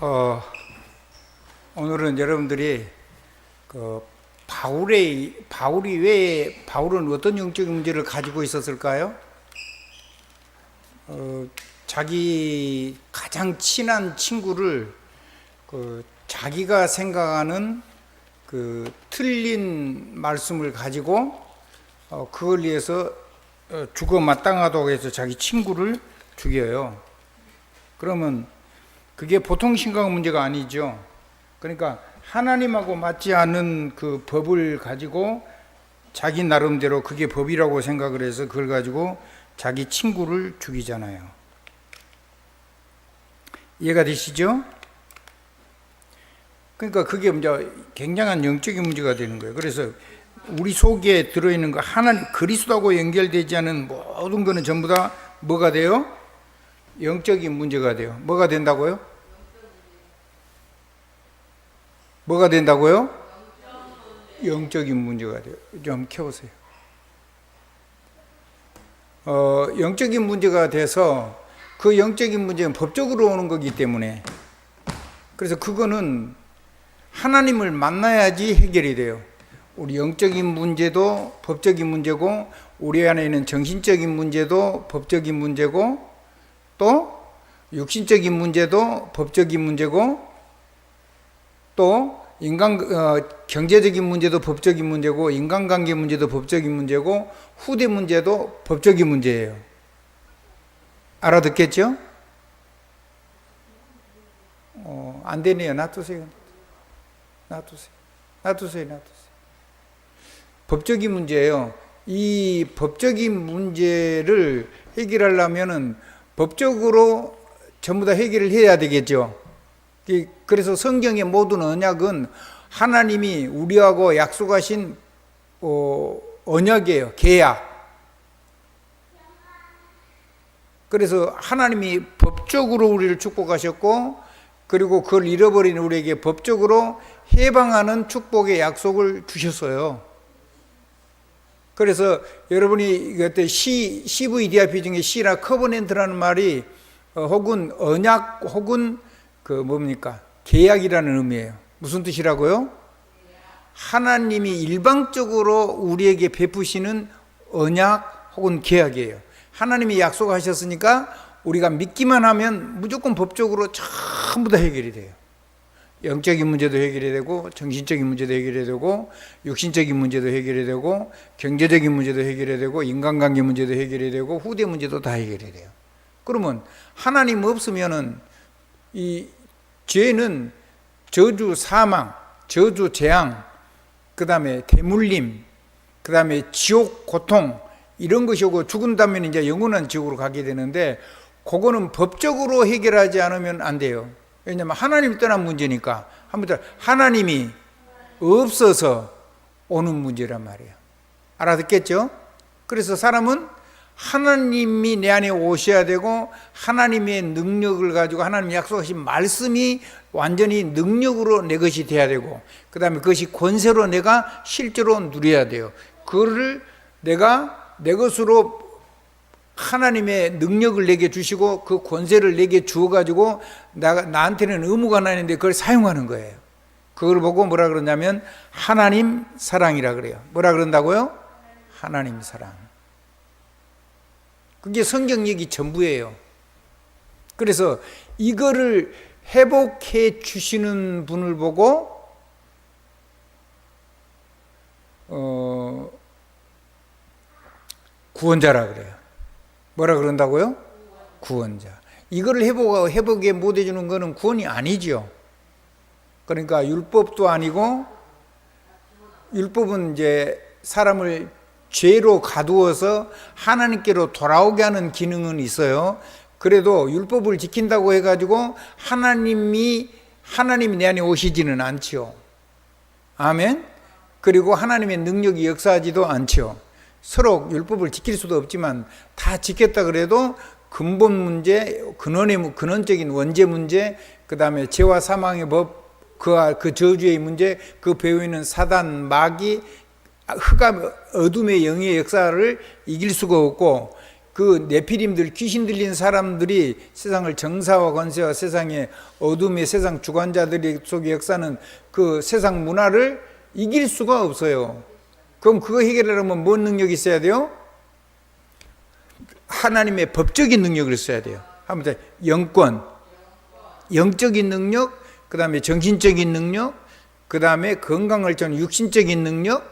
어, 오늘은 여러분들이 바울은 어떤 영적인 문제를 가지고 있었을까요? 자기 가장 친한 친구를 자기가 생각하는 틀린 말씀을 가지고 그걸 위해서 죽어 마땅하다고 해서 자기 친구를 죽여요. 그러면 그게 보통 심각한 문제가 아니죠. 그러니까 하나님하고 맞지 않은 그 법을 가지고 자기 나름대로 그게 법이라고 생각을 해서 그걸 가지고 자기 친구를 죽이잖아요. 이해가 되시죠? 그러니까 그게 이제 굉장한 영적인 문제가 되는 거예요. 그래서 우리 속에 들어있는 거 하나님 그리스도하고 연결되지 않은 모든 거는 전부 다 뭐가 돼요? 영적인 문제가 돼요. 뭐가 된다고요? 뭐가 된다고요? 영적인 문제가 돼요. 좀 켜보세요. 영적인 문제가 돼서 그 영적인 문제는 법적으로 오는 거기 때문에 그래서 그거는 하나님을 만나야지 해결이 돼요. 우리 영적인 문제도 법적인 문제고 우리 안에 있는 정신적인 문제도 법적인 문제고 또 육신적인 문제도 법적인 문제고 또 경제적인 문제도 법적인 문제고 인간관계 문제도 법적인 문제고 후대 문제도 법적인 문제예요. 알아듣겠죠? 안 되네요. 놔두세요. 법적인 문제예요. 이 법적인 문제를 해결하려면은 법적으로 전부 다 해결을 해야 되겠죠. 그래서 성경의 모든 언약은 하나님이 우리하고 약속하신 언약이에요. 계약. 그래서 하나님이 법적으로 우리를 축복하셨고 그리고 그걸 잃어버린 우리에게 법적으로 해방하는 축복의 약속을 주셨어요. 그래서 여러분이 그때 CVDIP 중에 C라 커버넨트라는 말이 혹은 언약 혹은 계약이라는 의미예요. 무슨 뜻이라고요? 하나님이 일방적으로 우리에게 베푸시는 언약 혹은 계약이에요. 하나님이 약속하셨으니까 우리가 믿기만 하면 무조건 법적으로 전부 다 해결이 돼요. 영적인 문제도 해결이 되고 정신적인 문제도 해결이 되고 육신적인 문제도 해결이 되고 경제적인 문제도 해결이 되고 인간관계 문제도 해결이 되고 후대 문제도 다 해결이 돼요. 그러면 하나님 없으면은 이 죄는 저주, 사망, 저주, 재앙, 그 다음에 대물림, 그 다음에 지옥, 고통 이런 것이 오고 죽은 다음에 이제 영원한 지옥으로 가게 되는데 그거는 법적으로 해결하지 않으면 안 돼요. 왜냐하면 하나님이 떠난 문제니까. 하나님이 없어서 오는 문제란 말이에요. 알아듣겠죠? 그래서 사람은 하나님이 내 안에 오셔야 되고 하나님의 능력을 가지고 하나님이 약속하신 말씀이 완전히 능력으로 내 것이 돼야 되고 그 다음에 그것이 권세로 내가 실제로 누려야 돼요. 그거를 내가 내 것으로 하나님의 능력을 내게 주시고 그 권세를 내게 주어가지고 나한테는 의무가 하나 있는데 그걸 사용하는 거예요. 그걸 보고 뭐라 그러냐면 하나님 사랑이라 그래요. 뭐라 그런다고요? 하나님 사랑. 그게 성경 얘기 전부예요. 그래서 이거를 회복해 주시는 분을 보고 구원자라 그래요. 뭐라 그런다고요? 구원자. 이거를 회복에 못 해주는 거는 구원이 아니죠. 그러니까 율법도 아니고 율법은 이제 사람을 죄로 가두어서 하나님께로 돌아오게 하는 기능은 있어요. 그래도 율법을 지킨다고 해가지고 하나님이 내 안에 오시지는 않죠. 아멘. 그리고 하나님의 능력이 역사하지도 않죠. 서로 율법을 지킬 수도 없지만 다 지켰다 그래도 근본 문제, 근원적인 원죄 문제, 그 다음에 죄와 사망의 법, 그 저주의 문제, 그 배후에 있는 사단, 마귀, 흑암, 어둠의 영의 역사를 이길 수가 없고 그 네피림들 귀신 들린 사람들이 세상을 정사와 권세와 세상의 어둠의 세상 주관자들이 속의 역사는 그 세상 문화를 이길 수가 없어요. 그럼 그거 해결하려면 뭔 능력이 있어야 돼요? 하나님의 법적인 능력을 써야 돼요. 한번 영권, 영적인 능력, 그 다음에 정신적인 능력, 그 다음에 건강을 전 육신적인 능력,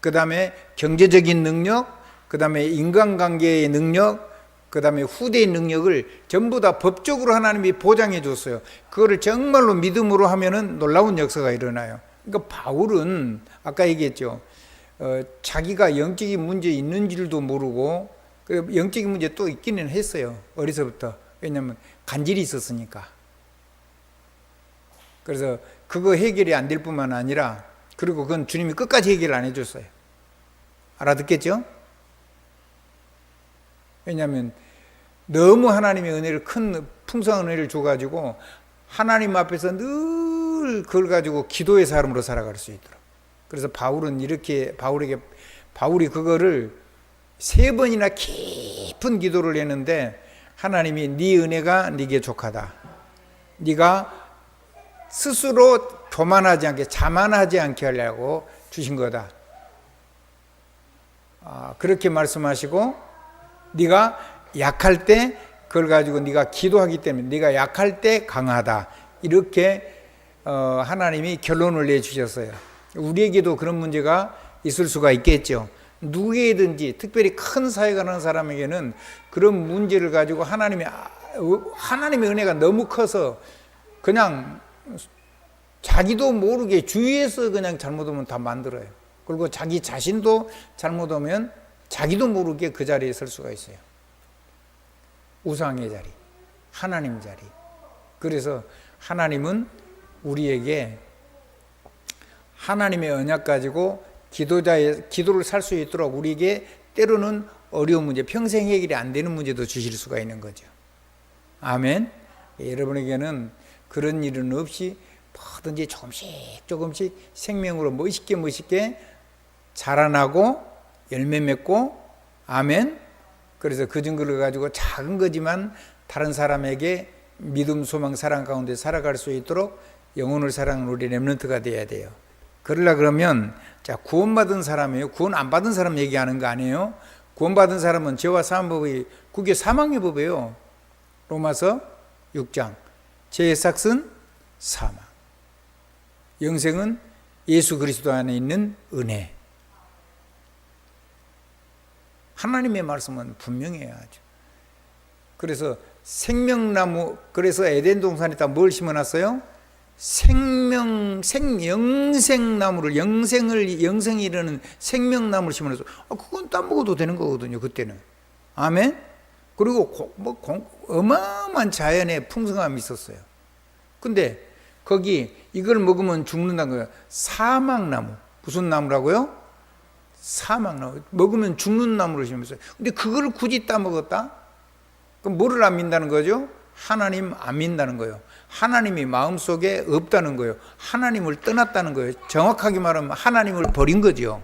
그 다음에 경제적인 능력, 그 다음에 인간관계의 능력, 그 다음에 후대의 능력을 전부 다 법적으로 하나님이 보장해 줬어요. 그거를 정말로 믿음으로 하면은 놀라운 역사가 일어나요. 그러니까 바울은 아까 얘기했죠. 자기가 영적인 문제 있는 줄도 모르고 영적인 문제 또 있기는 했어요. 어려서부터. 왜냐하면 간질이 있었으니까. 그래서 그거 해결이 안 될 뿐만 아니라 그리고 그건 주님이 끝까지 해결 안 해줬어요. 알아듣겠죠? 왜냐하면 너무 하나님의 은혜를 큰 풍성한 은혜를 줘가지고 하나님 앞에서 늘 그걸 가지고 기도의 사람으로 살아갈 수 있도록. 그래서 바울은 이렇게 바울이 그거를 3번이나 깊은 기도를 했는데 하나님이 네 은혜가 네게 족하다. 네가 스스로 교만하지 않게 자만하지 않게 하려고 주신 거다. 그렇게 말씀하시고 네가 약할 때 그걸 가지고 네가 기도하기 때문에 네가 약할 때 강하다. 이렇게 하나님이 결론을 내주셨어요. 우리에게도 그런 문제가 있을 수가 있겠죠. 누구에든지 특별히 큰 사회가 나는 사람에게는 그런 문제를 가지고 하나님의 은혜가 너무 커서 그냥 자기도 모르게 주위에서 그냥 잘못하면 다 만들어요. 그리고 자기 자신도 잘못하면 자기도 모르게 그 자리에 설 수가 있어요. 우상의 자리, 하나님 자리. 그래서 하나님은 우리에게 하나님의 언약 가지고 기도를 살 수 있도록 우리에게 때로는 어려운 문제, 평생 해결이 안 되는 문제도 주실 수가 있는 거죠. 아멘. 여러분에게는 그런 일은 없이 뭐든지 조금씩 생명으로 멋있게 자라나고 열매 맺고, 아멘. 그래서 그 증거를 가지고 작은 거지만 다른 사람에게 믿음, 소망, 사랑 가운데 살아갈 수 있도록 영혼을 사랑하는 우리 렘넌트가 돼야 돼요. 그러려 그러면 자, 구원받은 사람이에요. 구원 안 받은 사람 얘기하는 거 아니에요. 구원받은 사람은 죄와 사함법이 그게 사망의 법이에요. 로마서 6장. 죄의 삭은 사망. 영생은 예수 그리스도 안에 있는 은혜. 하나님의 말씀은 분명해요. 아주. 그래서 생명나무, 그래서 에덴 동산에다 뭘 심어놨어요? 영생나무를, 영생이 이르는 생명나무를 심어놨어요. 그건 따먹어도 되는 거거든요, 그때는. 아멘? 그리고 어마어마한 자연의 풍성함이 있었어요. 근데 거기 이걸 먹으면 죽는다는 거예요. 사막나무. 무슨 나무라고요? 사막나무. 먹으면 죽는 나무를 심었어요. 근데 그걸 굳이 따먹었다? 그럼 뭐를 안 믿는다는 거죠? 하나님 안 믿는다는 거예요. 하나님이 마음속에 없다는 거예요. 하나님을 떠났다는 거예요. 정확하게 말하면 하나님을 버린 거죠.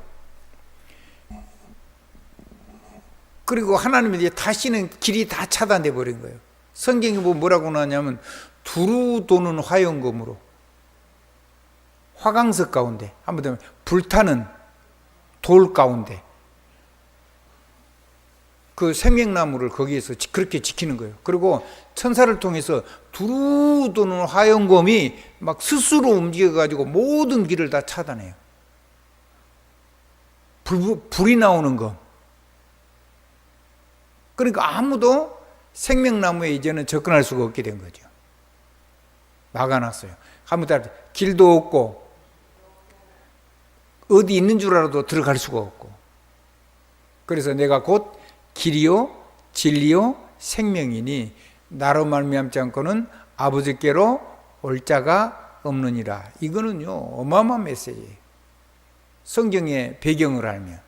그리고 하나님이 이제 다시는 길이 다 차단돼 버린 거예요. 성경에 뭐라고 나냐면 두루 도는 화영검으로, 화강석 가운데, 한번 더 불타는 돌 가운데 그 생명나무를 거기에서 그렇게 지키는 거예요. 그리고 천사를 통해서 두루 도는 화영검이 막 스스로 움직여가지고 모든 길을 다 차단해요. 불이 나오는 검. 그러니까 아무도 생명나무에 이제는 접근할 수가 없게 된 거죠. 막아놨어요. 한번 따라 길도 없고 어디 있는 줄 알아도 들어갈 수가 없고. 그래서 내가 곧 길이요 진리요 생명이니 나로 말미암지 않고는 아버지께로 올 자가 없느니라. 이거는요 어마어마한 메시지예요. 성경의 배경을 알면.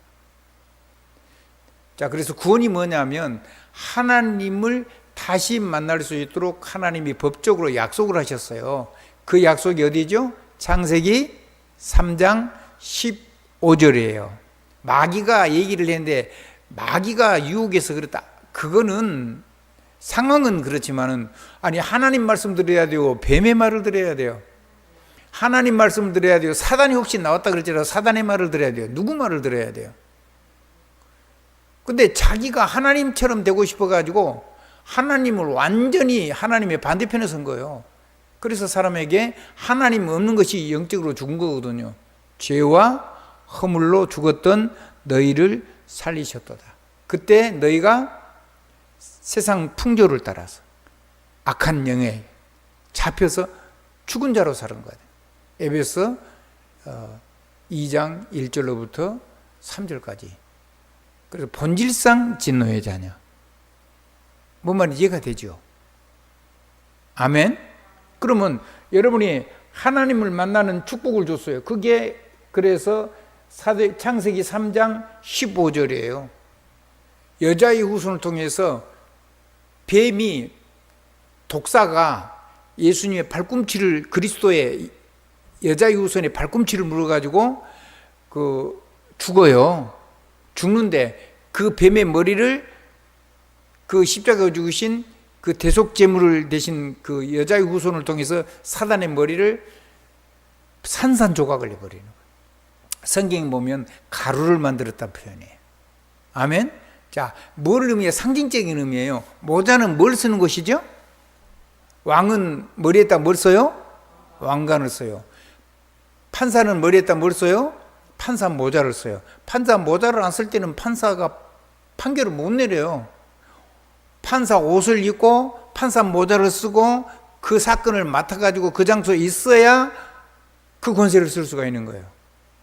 자, 그래서 구원이 뭐냐면 하나님을 다시 만날 수 있도록 하나님이 법적으로 약속을 하셨어요. 그 약속이 어디죠? 창세기 3장 15절이에요. 마귀가 얘기를 했는데 마귀가 유혹해서 그랬다. 그거는 상황은 그렇지만은, 아니 하나님 말씀 들어야 되고 뱀의 말을 들어야 돼요. 하나님 말씀 들어야 돼요. 사단이 혹시 나왔다 그랬잖아요. 사단의 말을 들어야 돼요. 누구 말을 들어야 돼요? 근데 자기가 하나님처럼 되고 싶어 가지고 하나님을 완전히 하나님의 반대편에 선 거예요. 그래서 사람에게 하나님 없는 것이 영적으로 죽은 거거든요. 죄와 허물로 죽었던 너희를 살리셨도다. 그때 너희가 세상 풍조를 따라서 악한 영에 잡혀서 죽은 자로 사는 거예요. 에베소 2장 1절로부터 3절까지. 그래서 본질상 진노의 자녀. 뭔 말인지 이해가 되죠? 아멘? 그러면 여러분이 하나님을 만나는 축복을 줬어요. 그게 그래서 창세기 3장 15절이에요. 여자의 후손을 통해서 뱀이, 독사가 예수님의 발꿈치를, 그리스도의 여자의 후손의 발꿈치를 물어가지고 죽어요. 죽는데 그 뱀의 머리를 그 십자가에 죽으신 그 대속 제물을 대신 그 여자의 후손을 통해서 사단의 머리를 산산조각을 내버리는 거예요. 성경에 보면 가루를 만들었다는 표현이에요. 아멘? 자, 뭘 의미해요? 상징적인 의미예요. 모자는 뭘 쓰는 것이죠? 왕은 머리에다 뭘 써요? 왕관을 써요. 판사는 머리에다 뭘 써요? 판사 모자를 써요. 판사 모자를 안 쓸 때는 판사가 판결을 못 내려요. 판사 옷을 입고 판사 모자를 쓰고 그 사건을 맡아가지고 그 장소에 있어야 그 권세를 쓸 수가 있는 거예요.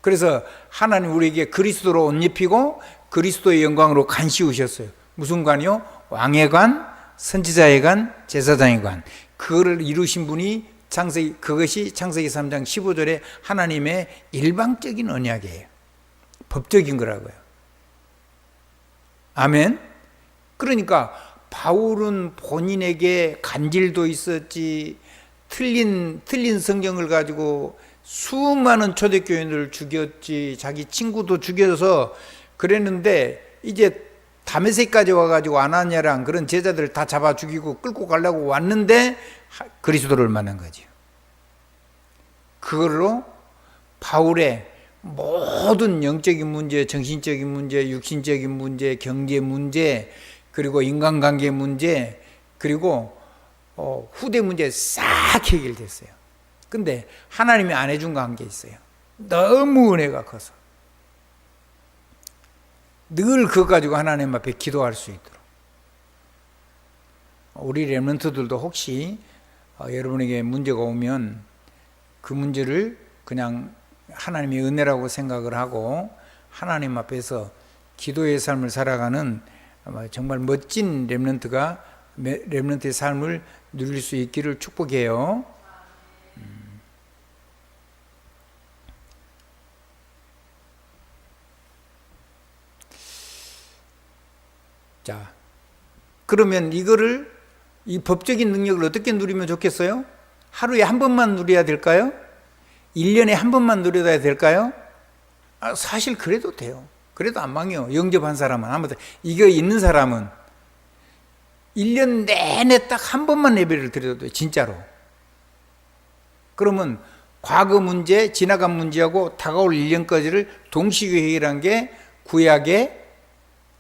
그래서 하나님 우리에게 그리스도로 옷 입히고 그리스도의 영광으로 관 씌우셨어요. 무슨 관이요? 왕의 관, 선지자의 관, 제사장의 관. 그거를 이루신 분이 그것이 창세기 3장 15절에 하나님의 일방적인 언약이에요. 법적인 거라고요. 아멘? 그러니까 바울은 본인에게 간질도 있었지, 틀린 성경을 가지고 수많은 초대교인들을 죽였지, 자기 친구도 죽여서 그랬는데 이제 다메섹까지 와가지고 아나니아랑 그런 제자들을 다 잡아 죽이고 끌고 가려고 왔는데 그리스도를 만난 거죠. 그걸로 바울의 모든 영적인 문제, 정신적인 문제, 육신적인 문제, 경제 문제, 그리고 인간관계 문제, 그리고 후대 문제 싹 해결됐어요. 근데 하나님이 안 해준 거 한 게 있어요. 너무 은혜가 커서 늘 그거 가지고 하나님 앞에 기도할 수 있도록. 우리 렘넌트들도 혹시 여러분에게 문제가 오면 그 문제를 그냥 하나님의 은혜라고 생각을 하고 하나님 앞에서 기도의 삶을 살아가는 정말 멋진 렘넌트의 삶을 누릴 수 있기를 축복해요. 자, 그러면 이 법적인 능력을 어떻게 누리면 좋겠어요? 하루에 한 번만 누려야 될까요? 1년에 한 번만 누려야 될까요? 사실 그래도 돼요. 그래도 안 망해요. 영접한 사람은. 아무튼 이거 있는 사람은 1년 내내 딱 한 번만 예배를 드려도 돼요. 진짜로. 그러면 과거 문제, 지나간 문제하고 다가올 1년까지를 동시에 해결한 게 구약의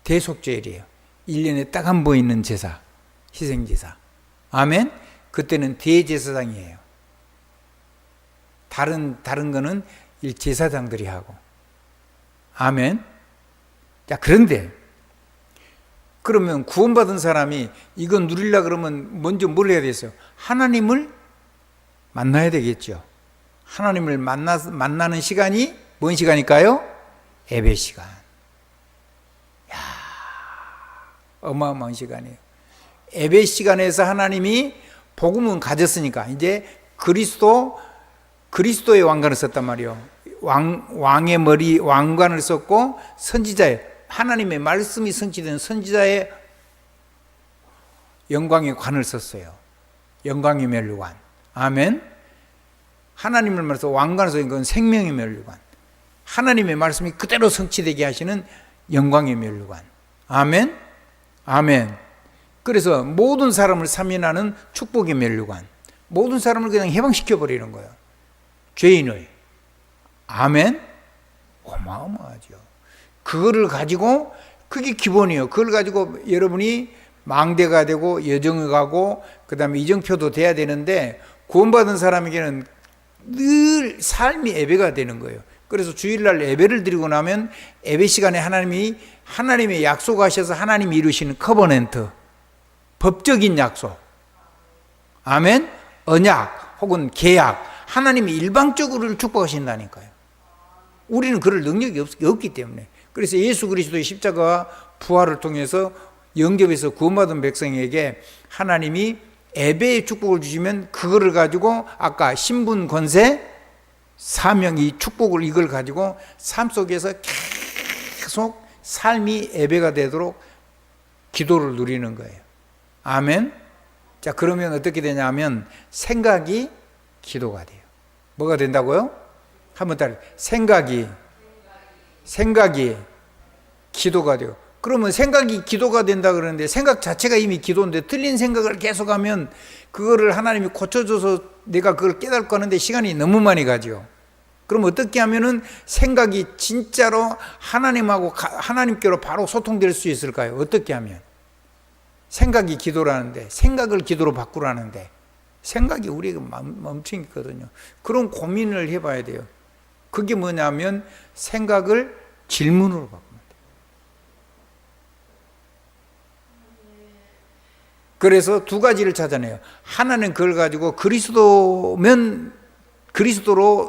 대속죄일이에요. 1년에 딱 한 번 있는 제사, 희생제사. 아멘? 그때는 대제사장이에요. 다른 거는 제사장들이 하고. 아멘? 자, 그런데 그러면 구원받은 사람이 이건 누리려고 그러면 먼저 뭘 해야 되겠어요? 하나님을 만나야 되겠죠. 하나님을 만나는 시간이 뭔 시간일까요? 예배 시간. 야, 어마어마한 시간이에요. 예배 시간에서 하나님이 복음은 가졌으니까 이제 그리스도의 왕관을 썼단 말이에요. 왕의 머리 왕관을 썼고 선지자의 하나님의 말씀이 성취된 선지자의 영광의 관을 썼어요. 영광의 면류관. 아멘. 하나님을 말해서 왕관을 쓴 건 생명의 면류관. 하나님의 말씀이 그대로 성취되게 하시는 영광의 면류관. 아멘. 아멘. 그래서 모든 사람을 사면하는 축복의 면류관, 모든 사람을 그냥 해방시켜버리는 거예요. 죄인을. 아멘. 어마어마하죠. 그거를 가지고, 그게 기본이에요. 그걸 가지고 여러분이 망대가 되고 여정을 가고 그 다음에 이정표도 돼야 되는데, 구원받은 사람에게는 늘 삶이 예배가 되는 거예요. 그래서 주일날 예배를 드리고 나면 예배 시간에 하나님의 약속하셔서 하나님이 이루시는 커버넌트, 법적인 약속, 아멘, 언약 혹은 계약, 하나님이 일방적으로 축복하신다니까요. 우리는 그럴 능력이 없기 때문에. 그래서 예수 그리스도의 십자가와 부활을 통해서 영접해서 구원받은 백성에게 하나님이 예배의 축복을 주시면, 그거를 가지고 아까 신분, 권세, 사명, 이 축복을, 이걸 가지고 삶 속에서 계속 삶이 예배가 되도록 기도를 누리는 거예요. 아멘. 자, 그러면 어떻게 되냐면 생각이 기도가 돼요. 뭐가 된다고요? 한번 따라. 생각이 기도가 돼요. 그러면 생각이 기도가 된다 그러는데, 생각 자체가 이미 기도인데 틀린 생각을 계속하면 그거를 하나님이 고쳐줘서 내가 그걸 깨닫고 하는데 시간이 너무 많이 가죠. 그럼 어떻게 하면은 생각이 진짜로 하나님께로 바로 소통될 수 있을까요? 어떻게 하면? 생각이 기도라는데, 생각을 기도로 바꾸라는데, 생각이 우리에게 멈춰 있거든요. 그런 고민을 해봐야 돼요. 그게 뭐냐면 생각을 질문으로 바꿉니다. 그래서 두 가지를 찾아내요. 하나는 그걸 가지고 그리스도로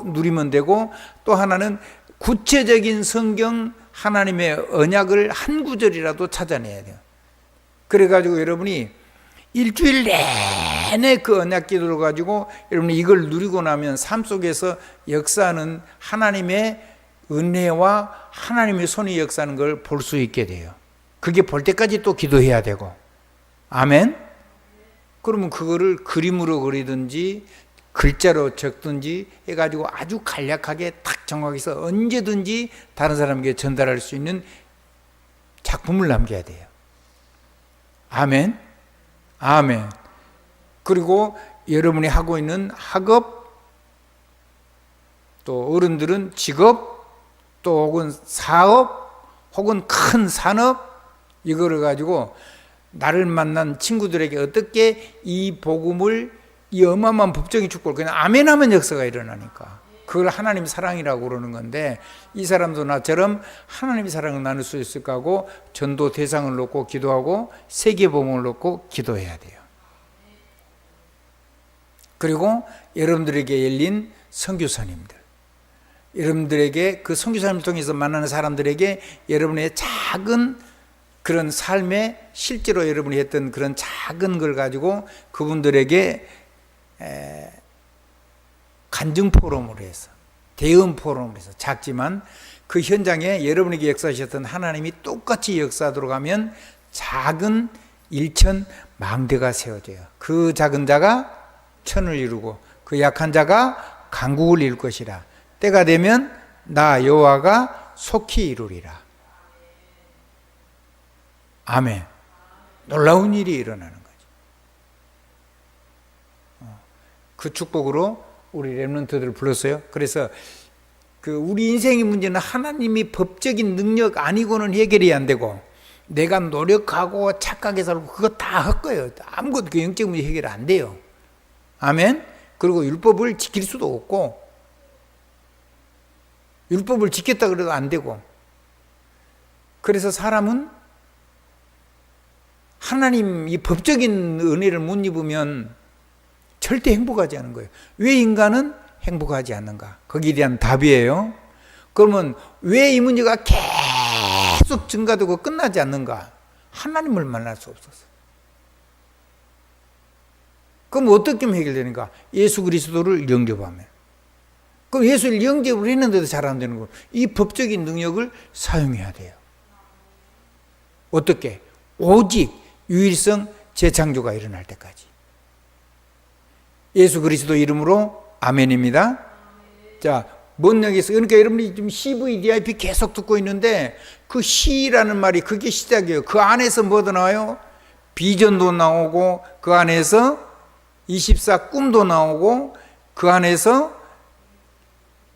누리면 되고, 또 하나는 구체적인 성경 하나님의 언약을 한 구절이라도 찾아내야 돼요. 그래가지고 여러분이 일주일 내내 그 언약 기도를 가지고 여러분이 이걸 누리고 나면 삶 속에서 역사하는 하나님의 은혜와 하나님의 손이 역사하는 걸 볼 수 있게 돼요. 그게 볼 때까지 또 기도해야 되고. 아멘. 그러면 그거를 그림으로 그리든지 글자로 적든지 해가지고 아주 간략하게 딱 정확해서 언제든지 다른 사람에게 전달할 수 있는 작품을 남겨야 돼요. 아멘. 아멘. 그리고 여러분이 하고 있는 학업, 또 어른들은 직업, 또 혹은 사업, 혹은 큰 산업, 이거를 가지고 나를 만난 친구들에게 어떻게 이 복음을, 이 어마어마한 법적인 축복을 그냥 아멘 하면 역사가 일어나니까, 그걸 하나님 사랑이라고 그러는 건데, 이 사람도 나처럼 하나님의 사랑을 나눌 수 있을까 하고 전도 대상을 놓고 기도하고 세계복음을 놓고 기도해야 돼요. 그리고 여러분들에게 열린 선교사님들, 여러분들에게 그 선교사님을 통해서 만나는 사람들에게 여러분의 작은 그런 삶에 실제로 여러분이 했던 그런 작은 걸 가지고 그분들에게 간증 포럼으로 해서, 대응 포럼으로 해서, 작지만 그 현장에 여러분에게 역사하셨던 하나님이 똑같이 역사하도록 하면 작은 일천 망대가 세워져요. 그 작은 자가 천을 이루고 그 약한 자가 강국을 이룰 것이라. 때가 되면 나 여호와가 속히 이루리라. 아멘. 놀라운 일이 일어나는 거죠. 그 축복으로 우리 렘넌트들을 불렀어요. 그래서 그 우리 인생의 문제는 하나님이 법적인 능력 아니고는 해결이 안 되고, 내가 노력하고 착하게 살고 그거 다 헛거예요. 아무것도 그 영적 문제 해결 안 돼요. 아멘. 그리고 율법을 지킬 수도 없고, 율법을 지켰다 그래도 안 되고. 그래서 사람은 하나님 이 법적인 은혜를 못 입으면 절대 행복하지 않은 거예요. 왜 인간은 행복하지 않는가? 거기에 대한 답이에요. 그러면 왜 이 문제가 계속 증가되고 끝나지 않는가? 하나님을 만날 수 없어서. 그럼 어떻게 하면 해결되는가? 예수 그리스도를 영접하면. 그럼 예수를 영접을 했는데도 잘 안 되는 거예요. 이 법적인 능력을 사용해야 돼요. 어떻게? 오직 유일성 재창조가 일어날 때까지. 예수 그리스도 이름으로 아멘입니다. 자, 뭔 얘기했어? 그러니까 여러분이 지금 CVDIP 계속 듣고 있는데 그 C라는 말이 그게 시작이에요. 그 안에서 뭐도 나와요? 비전도 나오고 그 안에서 24 꿈도 나오고 그 안에서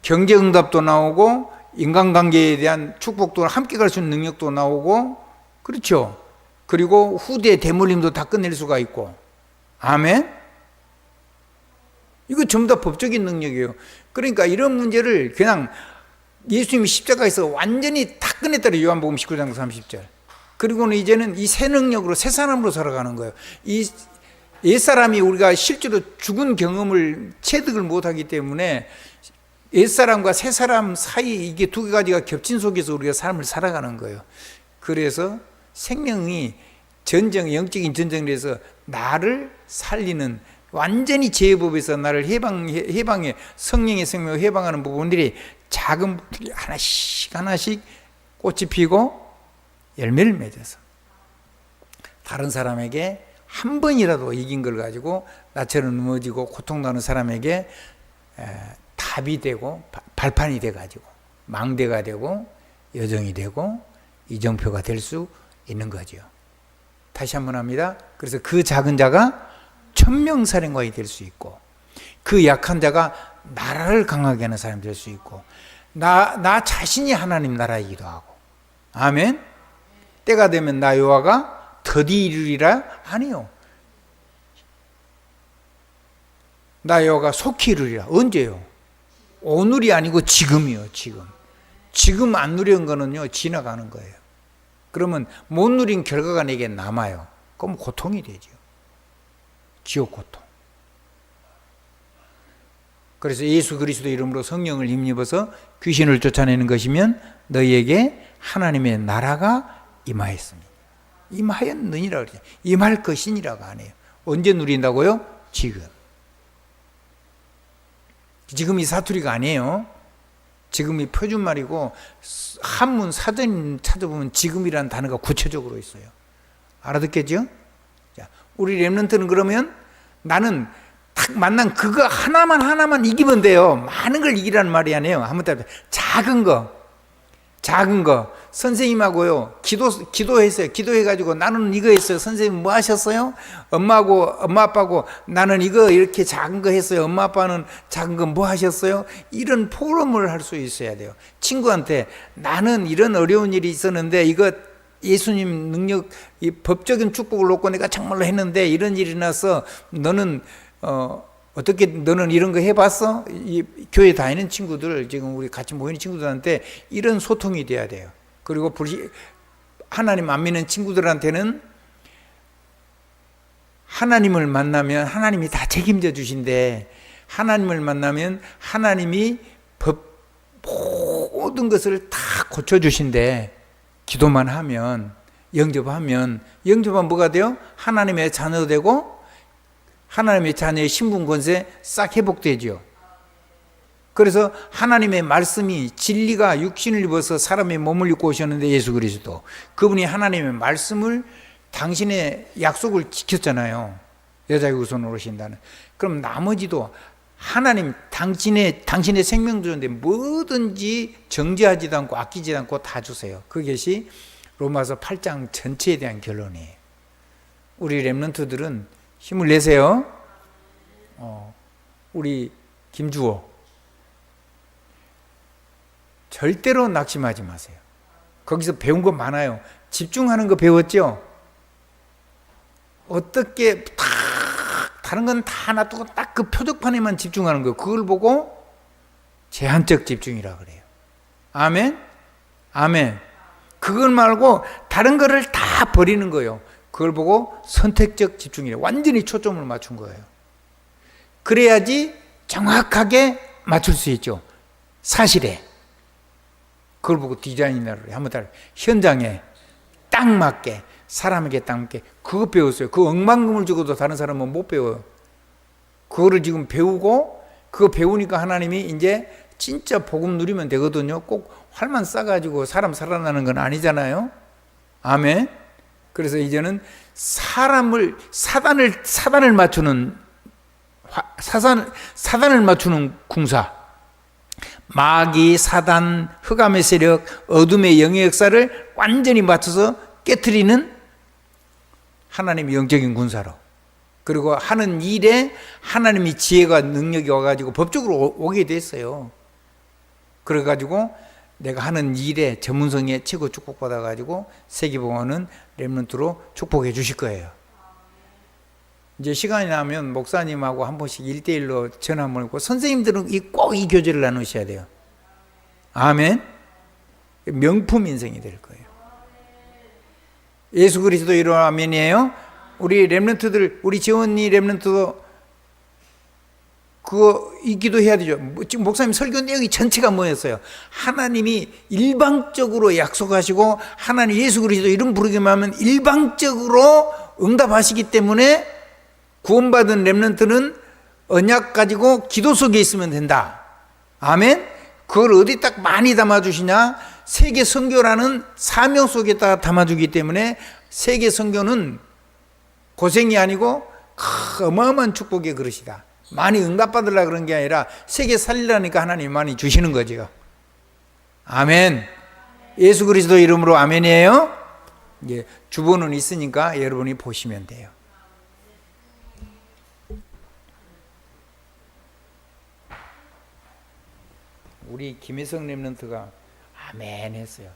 경제응답도 나오고 인간관계에 대한 축복도 함께 갈 수 있는 능력도 나오고 그렇죠. 그리고 후대 대물림도 다 끝낼 수가 있고 아멘. 이거 전부 다 법적인 능력이에요. 그러니까 이런 문제를 그냥 예수님이 십자가에서 완전히 다 끝냈다래. 요한복음 19장 30절. 그리고는 이제는 이 새 능력으로 새 사람으로 살아가는 거예요. 이 옛사람이 우리가 실제로 죽은 경험을 체득을 못하기 때문에 옛사람과 새사람 사이 이게 두 가지가 겹친 속에서 우리가 삶을 살아가는 거예요. 그래서 생명이 영적인 전쟁을 해서 나를 살리는 완전히 죄의 법에서 나를 해방해 성령의 생명을 해방하는 부분들이 작은 부분들이 하나씩 꽃이 피고 열매를 맺어서 다른 사람에게 한 번이라도 이긴 걸 가지고 나처럼 넘어지고 고통나는 사람에게 답이 되고 발판이 돼가지고 망대가 되고 여정이 되고 이정표가 될 수 있는 거죠. 다시 한번 합니다. 그래서 그 작은 자가 천명사령관이 될 수 있고 그 약한 자가 나라를 강하게 하는 사람이 될 수 있고 나 자신이 하나님 나라이기도 하고 아멘. 때가 되면 나 여호와가 더디 이르리라 아니요. 나 여호와가 속히 이르리라. 언제요? 오늘이 아니고 지금이요. 지금 안 누린 거는요 지나가는 거예요. 그러면 못 누린 결과가 내게 남아요. 그럼 고통이 되죠. 지옥 고통. 그래서 예수 그리스도 이름으로 성령을 힘입어서 귀신을 쫓아내는 것이면 너희에게 하나님의 나라가 임하였습니다. 임하였느니라 그러죠. 임할 것이니라고 안 해요. 언제 누린다고요? 지금이 사투리가 아니에요. 지금이 표준말이고 한문 사전 찾아보면 지금이라는 단어가 구체적으로 있어요. 알아듣겠죠? 자, 우리 렘넌트는 그러면 나는 딱 만난 그거 하나만 이기면 돼요. 많은 걸 이기라는 말이 아니에요. 한번 더 작은 거 선생님하고요 기도했어요. 기도해가지고 나는 이거 했어요. 선생님 뭐 하셨어요? 엄마 아빠하고 나는 이거 이렇게 작은 거 했어요. 엄마 아빠는 작은 거 뭐 하셨어요? 이런 포럼을 할 수 있어야 돼요. 친구한테 나는 이런 어려운 일이 있었는데 이거 예수님 능력 이 법적인 축복을 놓고 내가 정말로 했는데 이런 일이 나서 너는 어떻게 너는 이런 거 해봤어? 이 교회 다니는 친구들 지금 우리 같이 모이는 친구들한테 이런 소통이 돼야 돼요. 그리고 하나님 안 믿는 친구들한테는 하나님을 만나면 하나님이 다 책임져 주신대. 하나님을 만나면 하나님이 모든 것을 다 고쳐 주신대. 기도만 하면 영접하면 뭐가 돼요? 하나님의 자녀 되고 하나님의 자녀의 신분 권세 싹 회복되죠. 그래서 하나님의 말씀이 진리가 육신을 입어서 사람의 몸을 입고 오셨는데 예수 그리스도 그분이 하나님의 말씀을 당신의 약속을 지켰잖아요. 여자의 후손으로 오신다는. 그럼 나머지도 하나님 당신의 생명 주는데 뭐든지 정죄하지도 않고 아끼지도 않고 다 주세요. 그것이 로마서 8장 전체에 대한 결론이에요. 우리 렘넌트들은 힘을 내세요. 우리 김주호 절대로 낙심하지 마세요. 거기서 배운 거 많아요. 집중하는 거 배웠죠? 어떻게 다른 건 다 놔두고 딱 그 표적판에만 집중하는 거예요. 그걸 보고 제한적 집중이라 그래요. 아멘? 아멘. 그걸 말고 다른 거를 다 버리는 거예요. 그걸 보고 선택적 집중이래요. 완전히 초점을 맞춘 거예요. 그래야지 정확하게 맞출 수 있죠. 사실에. 그걸 보고 디자인을 한번 따라 현장에 딱 맞게 사람에게 딱 맞게 그거 배웠어요. 그 억만금을 주고도 다른 사람은 못 배워요. 그거를 지금 배우고 그거 배우니까 하나님이 이제 진짜 복음 누리면 되거든요. 꼭 활만 쏴가지고 사람 살아나는 건 아니잖아요. 아멘. 그래서 이제는 사단을 맞추는 궁사, 마귀, 사단, 흑암의 세력, 어둠의 영의 역사를 완전히 맞춰서 깨트리는 하나님의 영적인 군사로, 그리고 하는 일에 하나님의 지혜가 능력이 와가지고 법적으로 오게 됐어요. 그래가지고 내가 하는 일에 전문성에 최고 축복받아가지고 세계복음은 렘넌트로 축복해 주실 거예요. 이제 시간이 나면 목사님하고 한 번씩 1대1로 전화 mol고 선생님들은 꼭 이 교제를 나누셔야 돼요. 아멘. 명품 인생이 될 거예요. 예수 그리스도 이름 아멘이에요. 우리 렘넌트들, 우리 지원이 렘넌트도 그거 이 기도해야 되죠. 지금 목사님 설교 내용이 전체가 뭐였어요? 하나님이 일방적으로 약속하시고 하나님 예수 그리스도 이름 부르기만 하면 일방적으로 응답하시기 때문에 구원받은 렘넌트는 언약 가지고 기도 속에 있으면 된다. 아멘. 그걸 어디 딱 많이 담아주시냐? 세계 선교라는 사명 속에다가 담아주기 때문에 세계 선교는 고생이 아니고 어마어마한 축복의 그릇이다. 많이 응답받으려고 그런 게 아니라 세계 살리라니까 하나님 많이 주시는 거죠. 아멘. 예수 그리스도 이름으로 아멘이에요. 예, 주보는 있으니까 여러분이 보시면 돼요. 우리 김혜성 렘넌트가 아멘 했어요.